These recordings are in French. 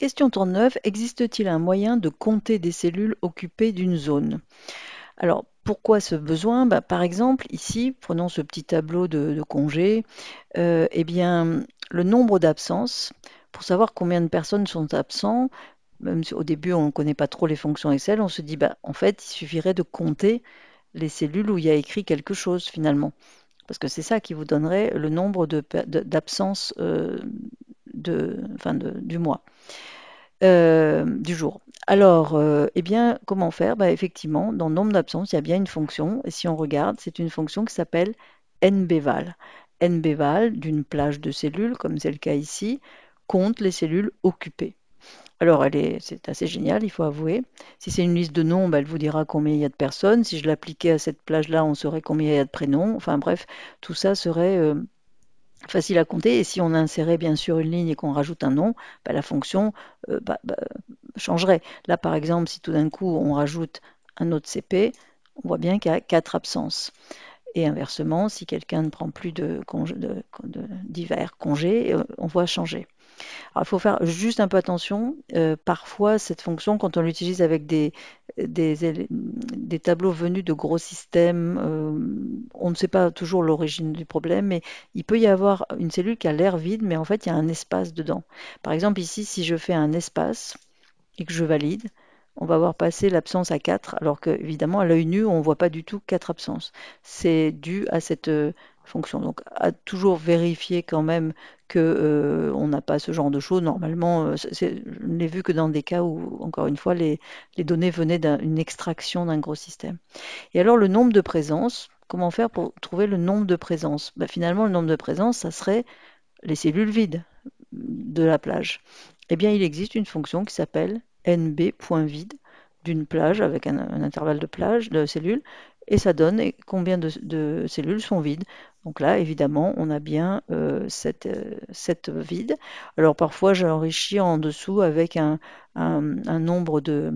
Question 39. Existe-t-il un moyen de compter des cellules occupées d'une zone? Alors, pourquoi ce besoin? Bah, par exemple, ici, prenons ce petit tableau de congés. Eh bien, le nombre d'absences, pour savoir combien de personnes sont absentes, même si au début on ne connaît pas trop les fonctions Excel, on se dit, bah, en fait, il suffirait de compter les cellules où il y a écrit quelque chose finalement. Parce que c'est ça qui vous donnerait le nombre d'absences du mois, du jour. Alors, eh bien, comment faire? Bah, effectivement, dans nombre d'absences, il y a bien une fonction. Et si on regarde, c'est une fonction qui s'appelle nbval. Nbval, d'une plage de cellules, comme c'est le cas ici, compte les cellules occupées. Alors, c'est assez génial, il faut avouer. Si c'est une liste de noms, bah, elle vous dira combien il y a de personnes. Si je l'appliquais à cette plage-là, on saurait combien il y a de prénoms. Enfin bref, tout ça serait facile à compter. Et si on insérait bien sûr une ligne et qu'on rajoute un nom, bah, la fonction changerait. Là, par exemple, si tout d'un coup on rajoute un autre CP, on voit bien qu'il y a 4 absences. Et inversement, si quelqu'un ne prend plus divers congés, on voit changer. Alors, il faut faire juste un peu attention. Parfois, cette fonction, quand on l'utilise avec des tableaux venus de gros systèmes, on ne sait pas toujours l'origine du problème, mais il peut y avoir une cellule qui a l'air vide, mais en fait, il y a un espace dedans. Par exemple, ici, si je fais un espace et que je valide, on va voir passer l'absence à 4, alors qu'évidemment, à l'œil nu, on ne voit pas du tout 4 absences. C'est dû à cette fonction. Donc, à toujours vérifier quand même que on n'a pas ce genre de choses. Normalement, je ne l'ai vu que dans des cas où, encore une fois, les données venaient d'une extraction d'un gros système. Et alors, le nombre de présences, comment faire pour trouver le nombre de présences? Ben, finalement, le nombre de présences, ça serait les cellules vides de la plage. Eh bien, il existe une fonction qui s'appelle nb.vide d'une plage avec un intervalle de plage de cellules et ça donne combien de cellules sont vides. Donc là, évidemment, on a bien cette vide. Alors parfois, j'enrichis en dessous avec un nombre de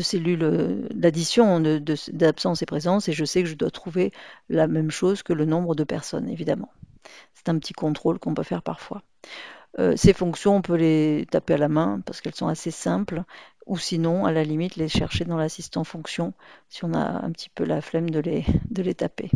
cellules d'addition d'absence et présence et je sais que je dois trouver la même chose que le nombre de personnes, évidemment. C'est un petit contrôle qu'on peut faire parfois. Ces fonctions, on peut les taper à la main parce qu'elles sont assez simples, ou sinon, à la limite, les chercher dans l'assistant fonction si on a un petit peu la flemme de les taper.